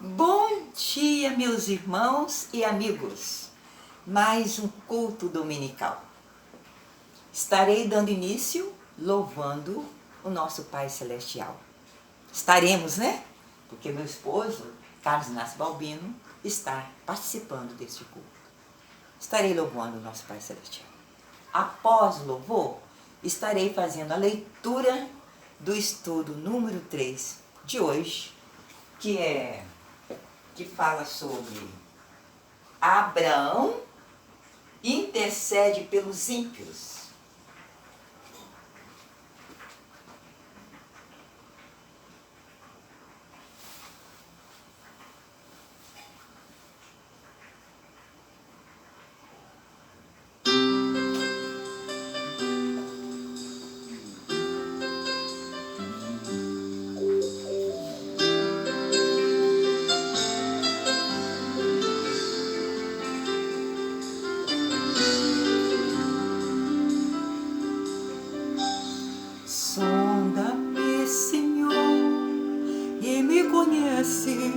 Bom dia, meus irmãos e amigos. Mais um culto dominical. Estarei dando início louvando o nosso Pai Celestial. Estaremos, né? Porque meu esposo, Carlos Inácio Balbino, está participando deste culto. Estarei louvando o nosso Pai Celestial. Após o louvor, estarei fazendo a leitura do estudo número 3 de hoje, que fala sobre Abraão intercede pelos ímpios. Sonda-me, Senhor, e me conheces.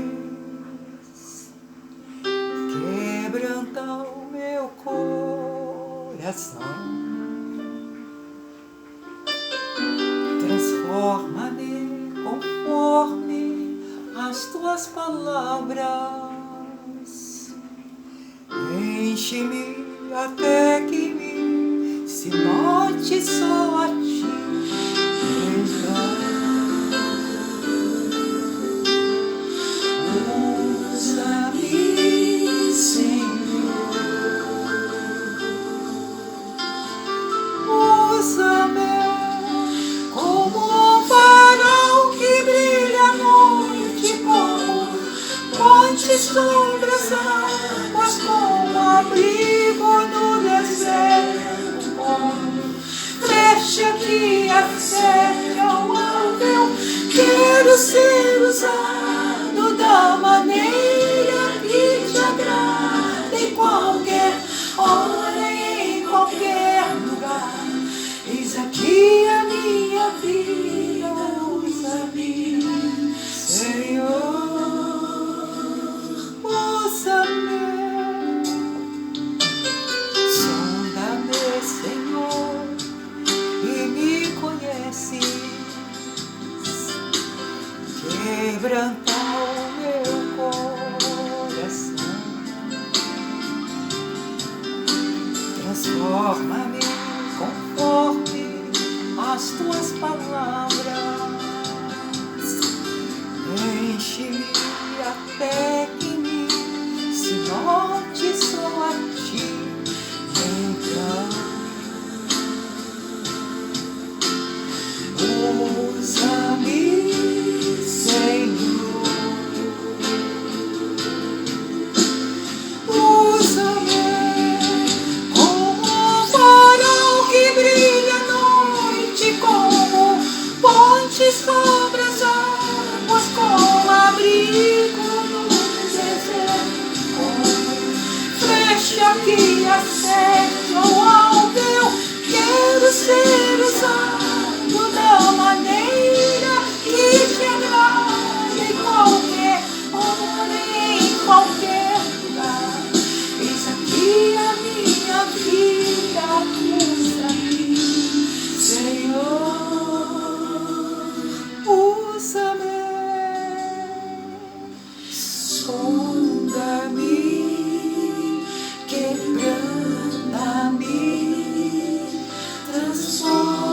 Quebranta o meu coração. Transforma-me conforme as tuas palavras. Enche-me até que se note só a ti. Usa-me, Senhor. Usa-me como um farol que brilha à noite, como ponte sobre as águas, como abrigo no deserto, como flecha que acerta o alvo. Eu quero ser usado da maneira que te agrada, em qualquer hora e em qualquer lugar. Eis aqui a minha vida, usa-me, Senhor. Usa-me, sonda-me, Senhor, e me conheces. Quebranta o meu coração. Transforma-me conforme as tuas palavras. Enche-me até que me se note só a ti. Então, usa-me, Senhor. Usa-me como um farol que brilha à noite, como ponte sobre as águas, como abrigo no deserto, como flecha que acerta o alvo. Eu quero ser usado da maneira que te agrada, em qualquer hora e em qualquer lugar. Eis aqui a minha vida, usa-me, Senhor. Usa-me, sonda-me, quebranta-me, transforma-me.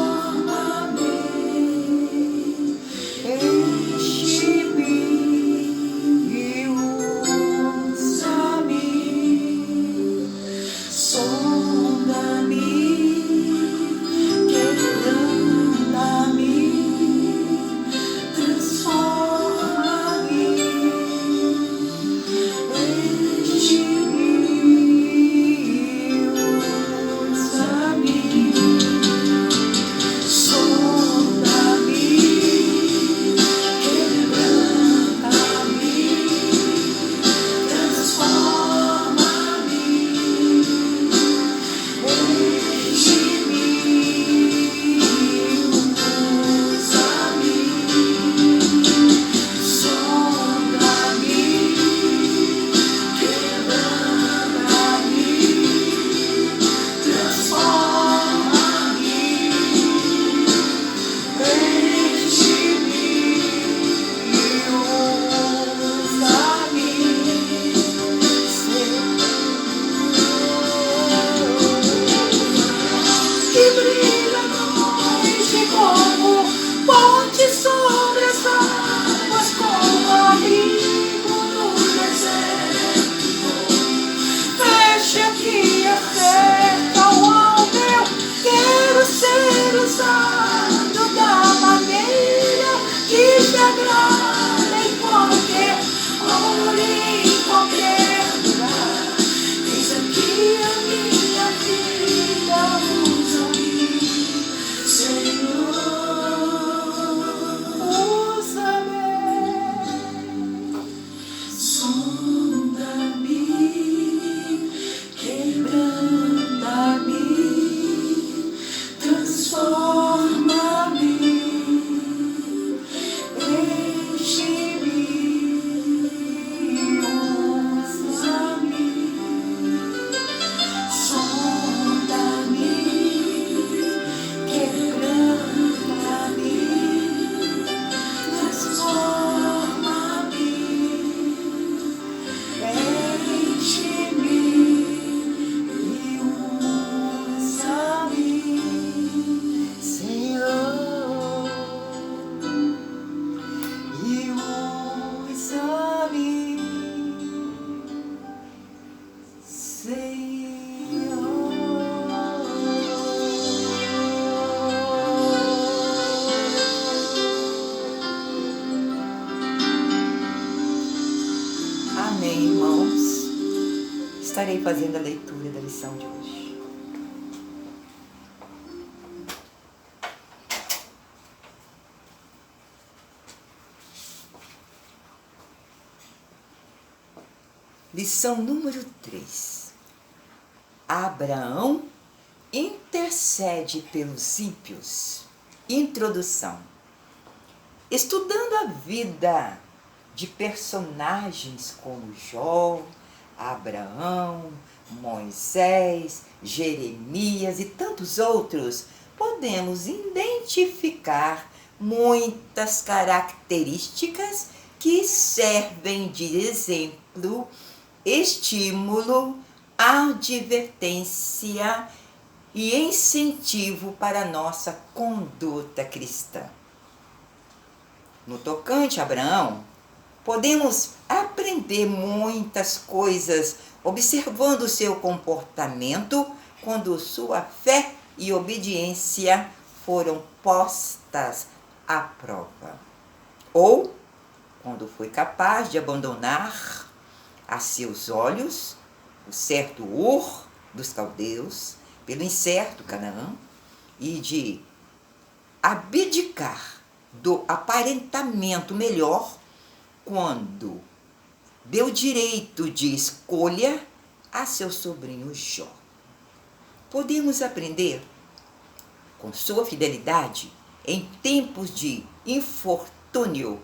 agrada em qualquer hora, em qualquer lugar. Eis aqui a minha vida, usa-me, Senhor, usa-me. Sonda-me, quebranta-me, transforma-me, enche-me, usa-me. Sonda-me, quebranta-me, transforma-me, enche-me e usa-me, Senhor, e usa-me, Amém, irmãos. Estarei fazendo a leitura da lição de hoje. Lição número 3. Abraão intercede pelos ímpios. Introdução. Estudando a vida de personagens como Jó, Abraão, Moisés, Jeremias e tantos outros, podemos identificar muitas características que servem de exemplo, estímulo, advertência e incentivo para a nossa conduta cristã. No tocante a Abraão, podemos aprender muitas coisas observando seu comportamento quando sua fé e obediência foram postas à prova. Ou quando foi capaz de abandonar a seus olhos o certo Ur dos caldeus pelo incerto Canaã e de abdicar do aparentamento melhor quando deu direito de escolha a seu sobrinho Jó. Podemos aprender com sua fidelidade em tempos de infortúnio,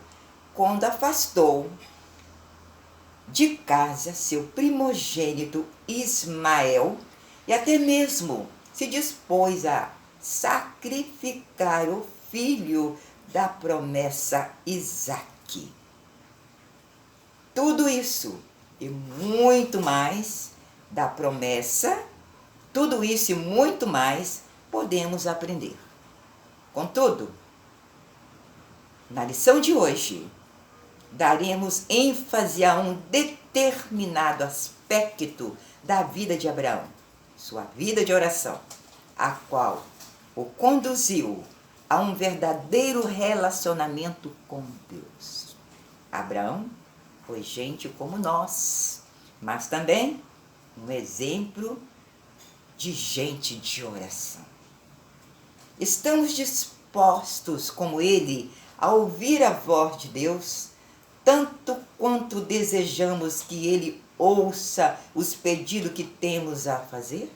quando afastou de casa seu primogênito Ismael e até mesmo se dispôs a sacrificar o filho da promessa Isaque. Tudo isso e muito mais da promessa, tudo isso e muito mais podemos aprender. Contudo, na lição de hoje, daremos ênfase a um determinado aspecto da vida de Abraão, sua vida de oração, a qual o conduziu a um verdadeiro relacionamento com Deus. Abraão foi gente como nós, mas também um exemplo de gente de oração. Estamos dispostos, como ele, a ouvir a voz de Deus, tanto quanto desejamos que ele ouça os pedidos que temos a fazer?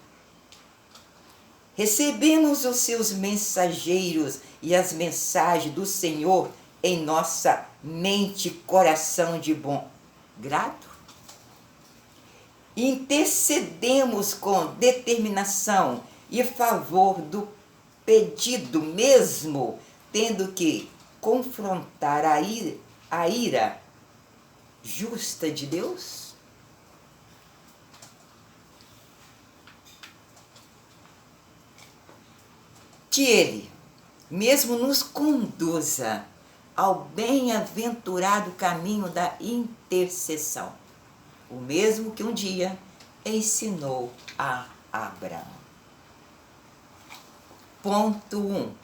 Recebemos os seus mensageiros e as mensagens do Senhor em nossa mente e coração de bom grado? Intercedemos com determinação e favor do pedido, mesmo tendo que confrontar a ira justa de Deus? Que Ele mesmo nos conduza ao bem-aventurado caminho da intercessão, o mesmo que um dia ensinou a Abraão. Ponto 1.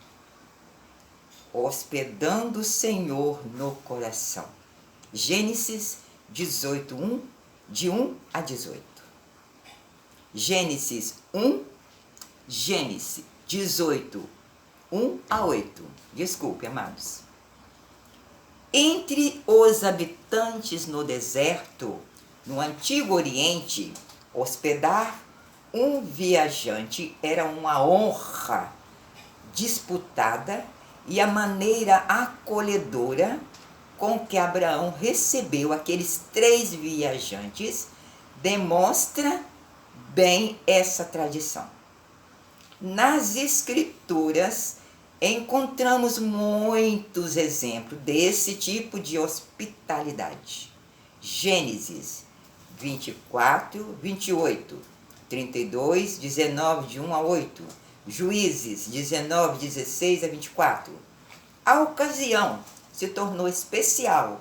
hospedando o Senhor no coração. Gênesis 18, de 1 a 18. Gênesis 1, Gênesis 18, 1 a 8. Desculpe, amados. Entre os habitantes no deserto, no Antigo Oriente, hospedar um viajante era uma honra disputada, e a maneira acolhedora com que Abraão recebeu aqueles 3 viajantes demonstra bem essa tradição. Nas Escrituras encontramos muitos exemplos desse tipo de hospitalidade. Gênesis 24, 28, 32, 19, de 1 a 8, Juízes 19, 16 a 24. A ocasião se tornou especial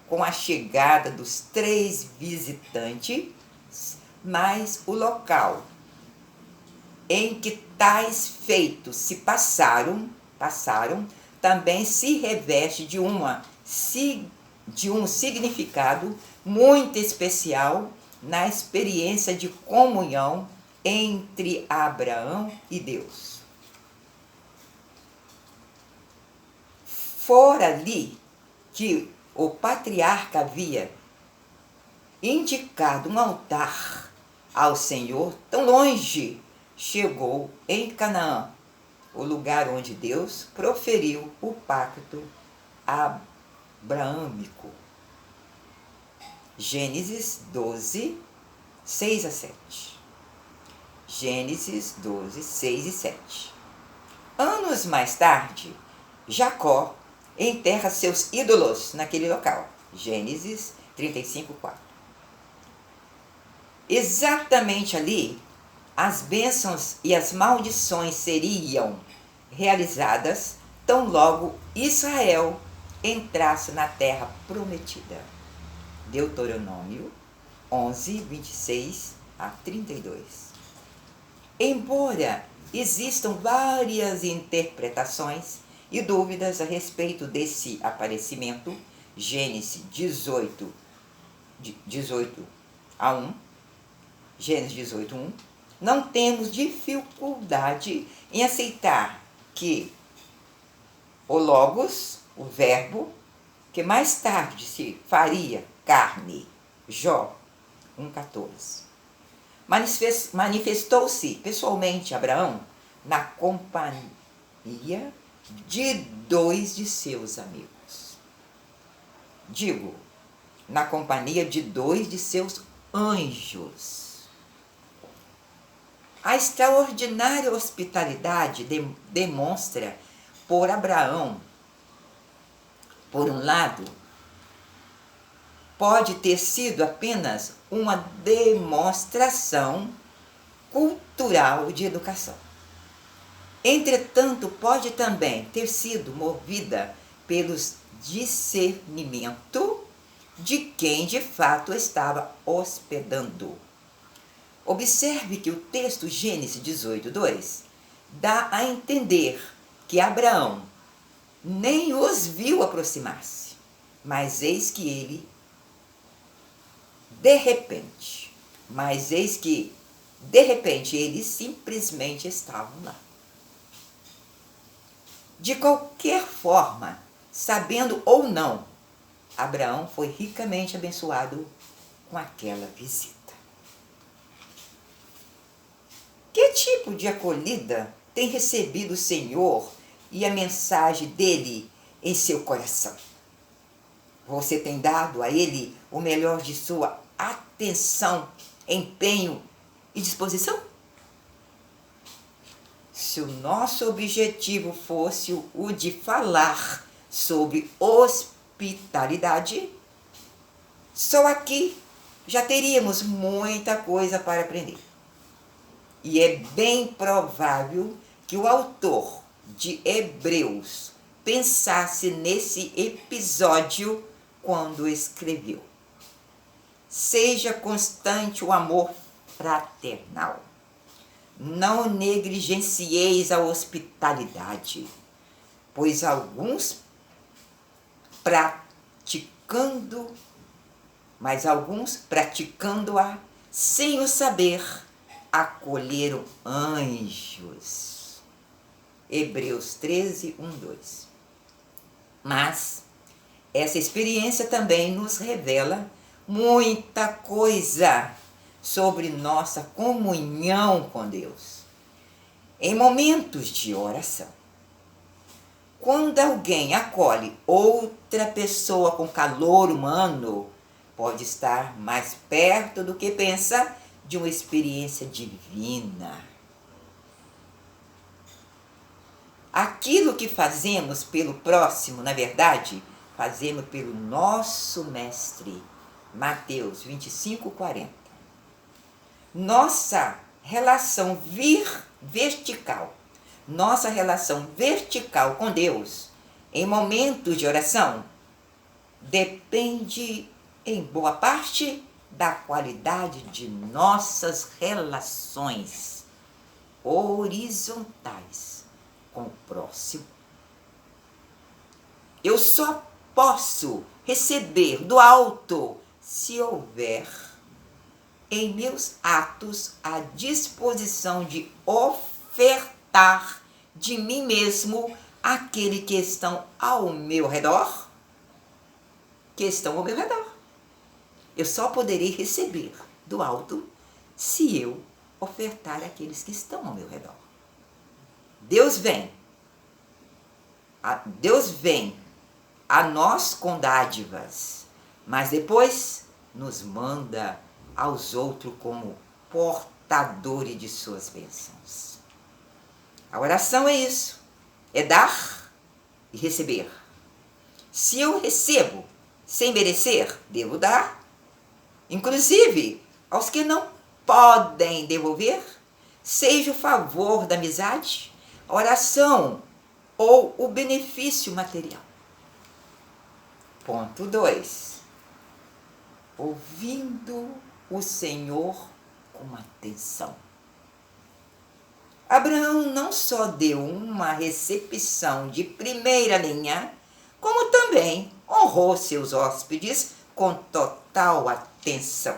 com a chegada dos 3 visitantes, mas o local em que tais feitos se passaram também se reveste de um significado muito especial na experiência de comunhão entre Abraão e Deus. Fora ali que o patriarca havia indicado um altar ao Senhor, tão longe chegou em Canaã, o lugar onde Deus proferiu o pacto abraâmico. Gênesis 12, 6 a 7. Gênesis 12, 6 e 7. Anos mais tarde, Jacó enterra seus ídolos naquele local. Gênesis 35, 4. Exatamente ali, as bênçãos e as maldições seriam realizadas tão logo Israel entrasse na terra prometida. Deuteronômio 11, 26 a 32. Embora existam várias interpretações e dúvidas a respeito desse aparecimento, Gênesis 18 a 1, Gênesis 18, 1, não temos dificuldade em aceitar que o Logos, o Verbo, que mais tarde se faria carne, Jó 1,14, manifestou-se pessoalmente a Abraão na companhia de 2 de seus amigos. Digo, na companhia de 2 de seus anjos. A extraordinária hospitalidade demonstra por Abraão, por um lado, pode ter sido apenas uma demonstração cultural de educação. Entretanto, pode também ter sido movida pelos discernimento de quem de fato estava hospedando. Observe que o texto Gênesis 18, 2 dá a entender que Abraão nem os viu aproximar-se, mas eis que ele, de repente, eles simplesmente estavam lá. De qualquer forma, sabendo ou não, Abraão foi ricamente abençoado com aquela visita. Que tipo de acolhida tem recebido o Senhor e a mensagem dele em seu coração? Você tem dado a ele o melhor de sua atenção, empenho e disposição? Se o nosso objetivo fosse o de falar sobre hospitalidade, só aqui já teríamos muita coisa para aprender. E é bem provável que o autor de Hebreus pensasse nesse episódio quando escreveu. Seja constante o amor fraternal. Não negligencieis a hospitalidade, pois alguns praticando-a sem o saber, acolheram anjos. Hebreus 13, 1, 2. Mas essa experiência também nos revela muita coisa sobre nossa comunhão com Deus em momentos de oração. Quando alguém acolhe outra pessoa com calor humano, pode estar mais perto do que pensa de uma experiência divina. Aquilo que fazemos pelo próximo, na verdade, fazemos pelo nosso Mestre. Mateus 25, 40. Nossa relação vertical com Deus, em momentos de oração, depende, em boa parte, da qualidade de nossas relações horizontais com o próximo. Eu só posso receber do alto se houver em meus atos a disposição de ofertar de mim mesmo àquele que estão ao meu redor. Eu só poderei receber do alto se eu ofertar àqueles que estão ao meu redor. Deus vem a nós com dádivas, mas depois nos manda aos outros como portadores de suas bênçãos. A oração é isso, é dar e receber. Se eu recebo sem merecer, devo dar, inclusive aos que não podem devolver, seja o favor da amizade, a oração ou o benefício material. Ponto 2. Ouvindo o Senhor com atenção. Abraão não só deu uma recepção de primeira linha, como também honrou seus hóspedes com total atenção.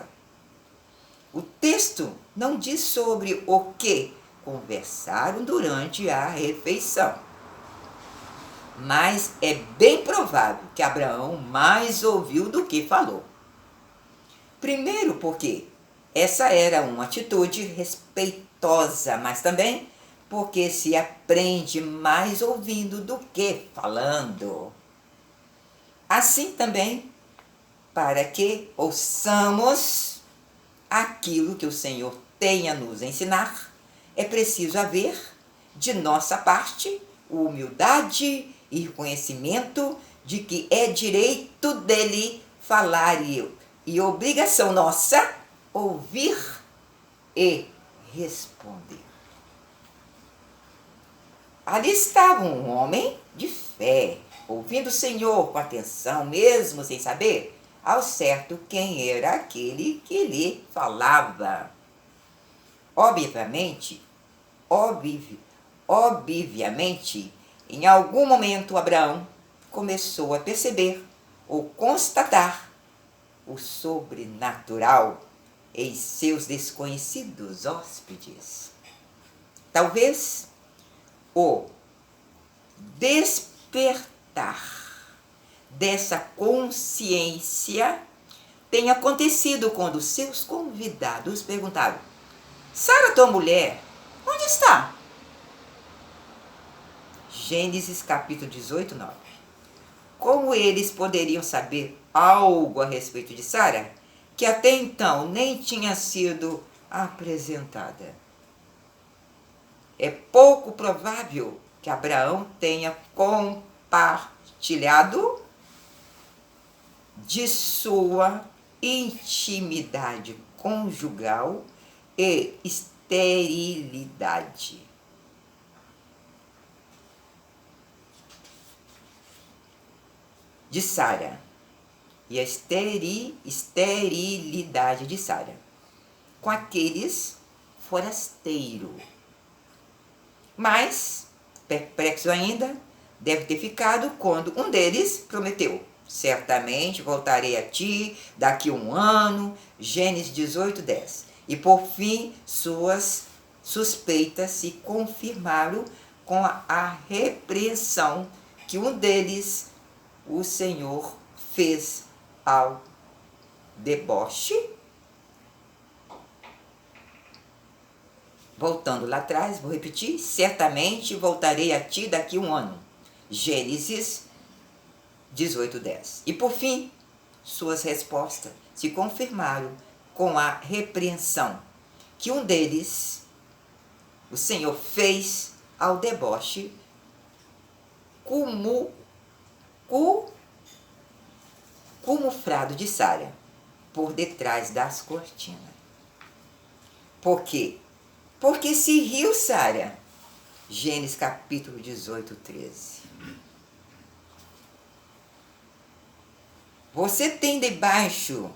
O texto não diz sobre o que conversaram durante a refeição, mas é bem provável que Abraão mais ouviu do que falou. Primeiro porque essa era uma atitude respeitosa, mas também porque se aprende mais ouvindo do que falando. Assim também, para que ouçamos aquilo que o Senhor tem a nos ensinar, é preciso haver, de nossa parte, humildade e reconhecimento de que é direito dele falar e obrigação nossa ouvir e responder. Ali estava um homem de fé, ouvindo o Senhor com atenção, mesmo sem saber ao certo quem era aquele que lhe falava. Obviamente, em algum momento Abraão começou a perceber ou constatar o sobrenatural em seus desconhecidos hóspedes. Talvez o despertar dessa consciência tenha acontecido quando seus convidados perguntaram: Sara, tua mulher, onde está? Gênesis capítulo 18, 9. Como eles poderiam saber algo a respeito de Sara, que até então nem tinha sido apresentada? É pouco provável que Abraão tenha compartilhado de sua intimidade conjugal e esterilidade. De Sara e a esterilidade de Sara com aqueles forasteiros. Mas, perplexo ainda, deve ter ficado quando um deles prometeu: certamente voltarei a ti daqui a um ano. Gênesis 18:10. E por fim, suas suspeitas se confirmaram com a repreensão que um deles, o Senhor, fez ao deboche. Voltando lá atrás, vou repetir: certamente voltarei a ti daqui a um ano. Gênesis 18:10. E por fim, suas respostas se confirmaram com a repreensão que um deles, o Senhor, fez ao deboche, camuflado de Sara por detrás das cortinas. Por quê? Porque se riu Sara. Gênesis capítulo 18:13. Você tem debaixo,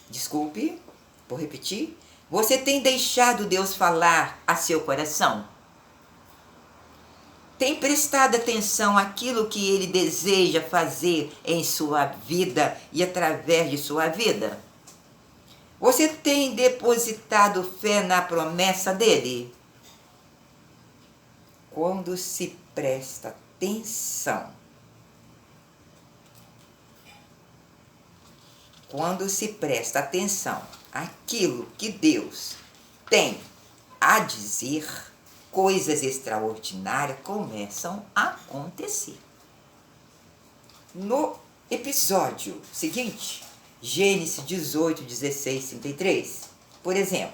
desculpe, vou repetir, você tem deixado Deus falar a seu coração? Tem prestado atenção àquilo que Ele deseja fazer em sua vida e através de sua vida? Você tem depositado fé na promessa dEle? Quando se presta atenção, àquilo que Deus tem a dizer, coisas extraordinárias começam a acontecer. No episódio seguinte, Gênesis 18:16-33, por exemplo,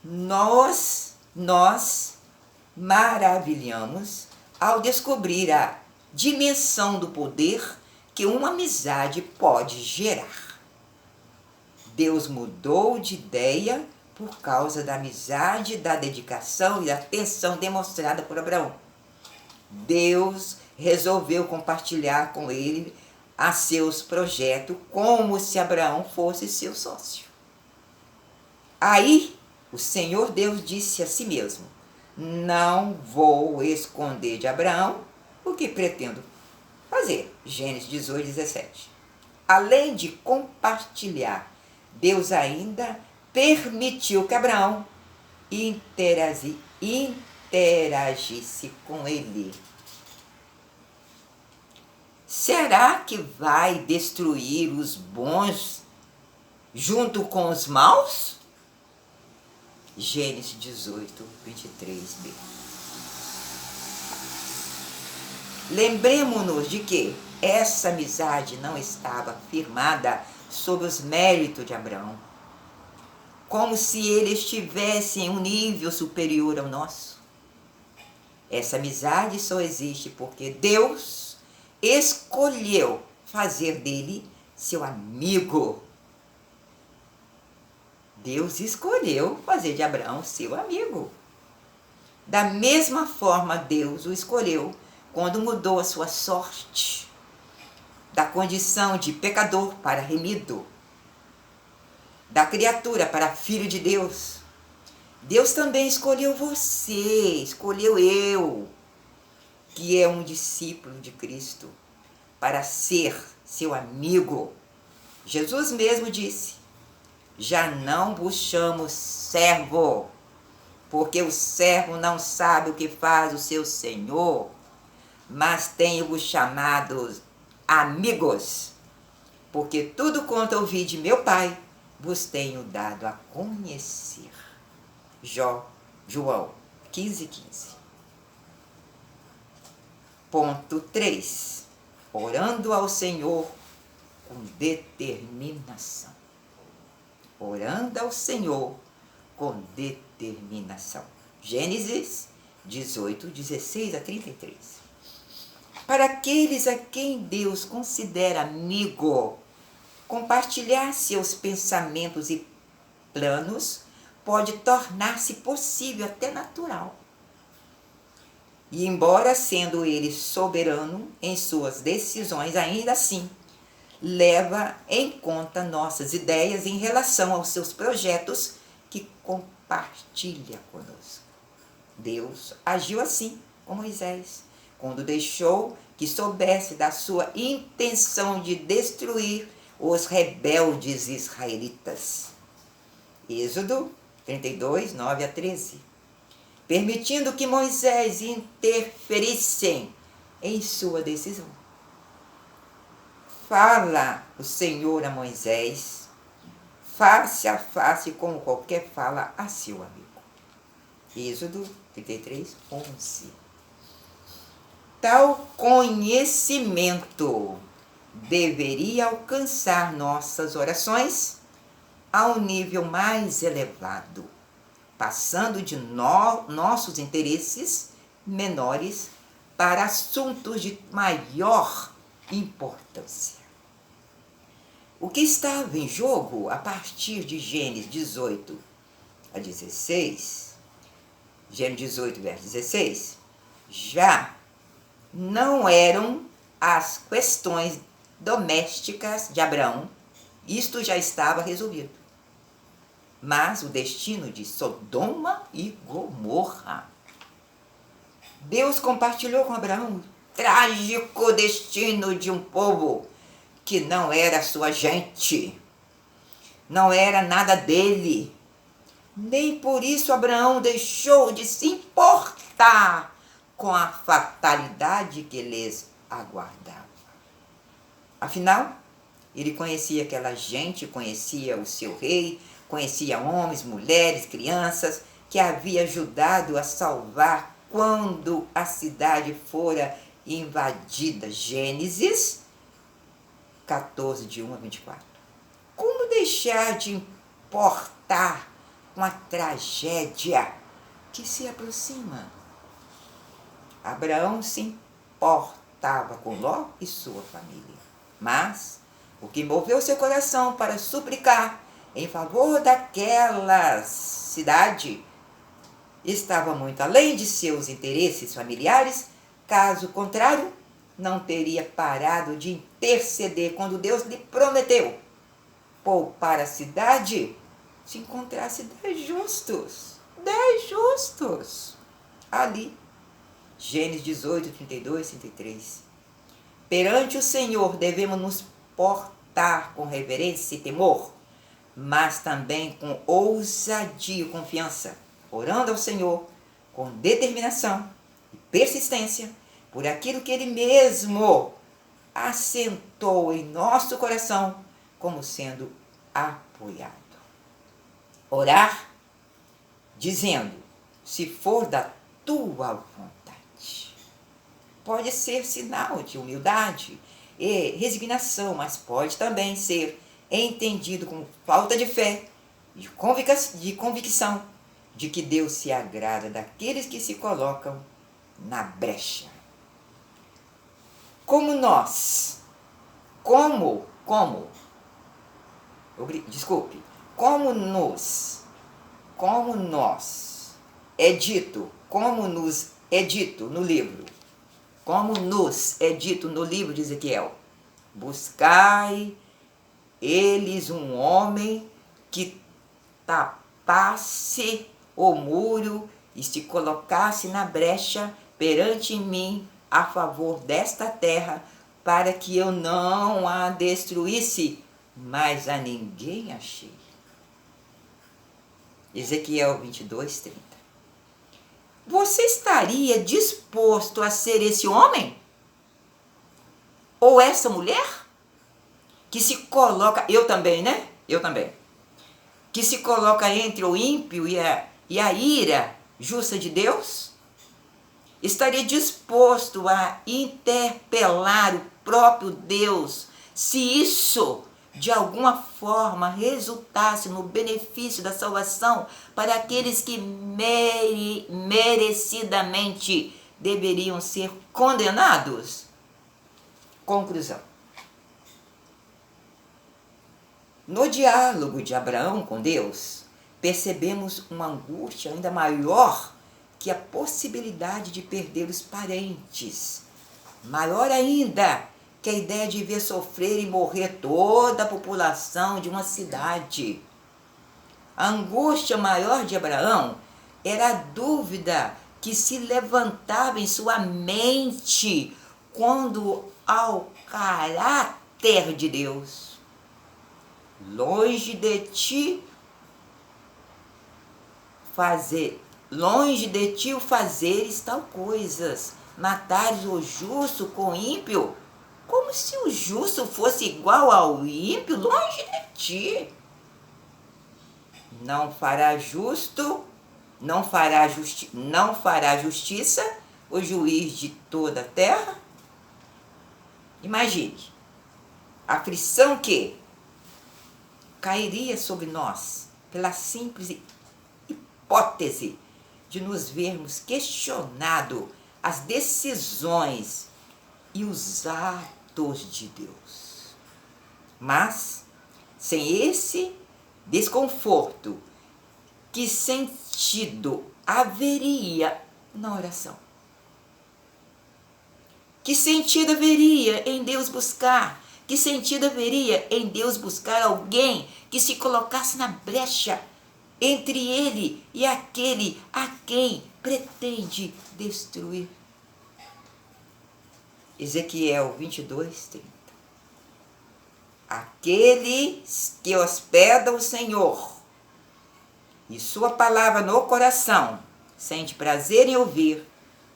nós maravilhamos ao descobrir a dimensão do poder que uma amizade pode gerar. Deus mudou de ideia por causa da amizade, da dedicação e da atenção demonstrada por Abraão. Deus resolveu compartilhar com ele a seus projetos como se Abraão fosse seu sócio. Aí o Senhor Deus disse a si mesmo: não vou esconder de Abraão o que pretendo fazer. Gênesis 18:17. Além de compartilhar, Deus ainda permitiu que Abraão interagisse com ele. Será que vai destruir os bons junto com os maus? Gênesis 18:23b. Lembremos-nos de que essa amizade não estava firmada sobre os méritos de Abraão, como se ele estivesse em um nível superior ao nosso. Essa amizade só existe porque Deus escolheu fazer dele seu amigo. Deus escolheu fazer de Abraão seu amigo. Da mesma forma, Deus o escolheu quando mudou a sua sorte da condição de pecador para remido, da criatura para filho de Deus. Deus também escolheu você, escolheu eu, que é um discípulo de Cristo, para ser seu amigo. Jesus mesmo disse: já não vos chamo servo, porque o servo não sabe o que faz o seu senhor, mas tenho-vos chamados amigos, porque tudo quanto ouvi de meu Pai vos tenho dado a conhecer. João 15:15. Ponto 3. Orando ao Senhor com determinação. Orando ao Senhor com determinação. Gênesis 18:16-33. Para aqueles a quem Deus considera amigo, compartilhar seus pensamentos e planos pode tornar-se possível, até natural. E embora sendo ele soberano em suas decisões, ainda assim leva em conta nossas ideias em relação aos seus projetos que compartilha conosco. Deus agiu assim com Moisés, quando deixou que soubesse da sua intenção de destruir os rebeldes israelitas. Êxodo 32, 9 a 13. Permitindo que Moisés interferisse em sua decisão. Fala o Senhor a Moisés, face a face, como qualquer fala a seu amigo. Êxodo 33, 11. Tal conhecimento deveria alcançar nossas orações a um nível mais elevado, passando de nossos interesses menores para assuntos de maior importância. O que estava em jogo a partir de Gênesis 18 a 16, Gênesis 18, verso 16, já não eram as questões domésticas de Abraão, isto já estava resolvido, mas o destino de Sodoma e Gomorra. Deus compartilhou com Abraão o trágico destino de um povo que não era sua gente, não era nada dele. Nem por isso Abraão deixou de se importar com a fatalidade que lhes aguardava. Afinal, ele conhecia aquela gente, conhecia o seu rei, conhecia homens, mulheres, crianças, que havia ajudado a salvar quando a cidade fora invadida. Gênesis 14, de 1 a 24. Como deixar de importar com a tragédia que se aproxima? Abraão se importava com Ló e sua família, mas o que moveu seu coração para suplicar em favor daquela cidade estava muito além de seus interesses familiares. Caso contrário, não teria parado de interceder quando Deus lhe prometeu poupar a cidade se encontrasse 10 justos. 10 justos. Ali, Gênesis 18, 32, 33. Perante o Senhor devemos nos portar com reverência e temor, mas também com ousadia e confiança, orando ao Senhor com determinação e persistência por aquilo que Ele mesmo assentou em nosso coração como sendo apoiado. Orar dizendo, se for da tua vontade. Pode ser sinal de humildade e resignação, mas pode também ser entendido como falta de fé, de convicção de que Deus se agrada daqueles que se colocam na brecha. Como nos é dito no livro de Ezequiel, buscai eles um homem que tapasse o muro e se colocasse na brecha perante mim a favor desta terra, para que eu não a destruísse, mas a ninguém achei. Ezequiel 22, 30. Você estaria disposto a ser esse homem? Ou essa mulher? Que se coloca, eu também, que se coloca entre o ímpio e a ira justa de Deus? Estaria disposto a interpelar o próprio Deus se isso de alguma forma resultasse no benefício da salvação para aqueles que merecidamente deveriam ser condenados? Conclusão. No diálogo de Abraão com Deus, percebemos uma angústia ainda maior que a possibilidade de perder os parentes. Maior ainda que a ideia de ver sofrer e morrer toda a população de uma cidade. A angústia maior de Abraão era a dúvida que se levantava em sua mente quando ao caráter de Deus. Longe de ti o fazeres tal coisas, matares o justo com o ímpio, como se o justo fosse igual ao ímpio, longe de ti. Não fará justiça o juiz de toda a terra? Imagine a aflição que cairia sobre nós pela simples hipótese de nos vermos questionado as decisões e os atos de Deus. Mas, sem esse desconforto, que sentido haveria na oração? Que sentido haveria em Deus buscar? Que sentido haveria em Deus buscar alguém que se colocasse na brecha entre ele e aquele a quem pretende destruir? Ezequiel 22:30. Aqueles que hospedam o Senhor e sua palavra no coração sente prazer em ouvir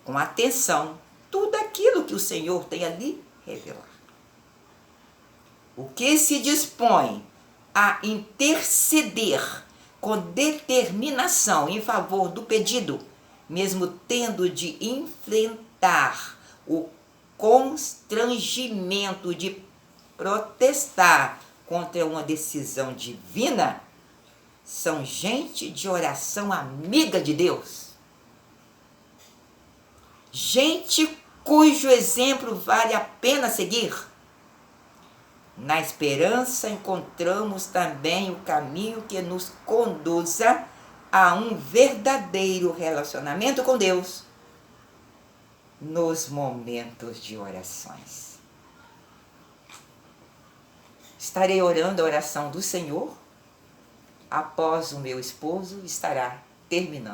com atenção tudo aquilo que o Senhor tem ali revelado. O que se dispõe a interceder com determinação em favor do pedido, mesmo tendo de enfrentar o constrangimento de protestar contra uma decisão divina, são gente de oração amiga de Deus. Gente cujo exemplo vale a pena seguir. Na esperança encontramos também o caminho que nos conduza a um verdadeiro relacionamento com Deus nos momentos de orações. Estarei orando a oração do Senhor após o meu esposo estará terminando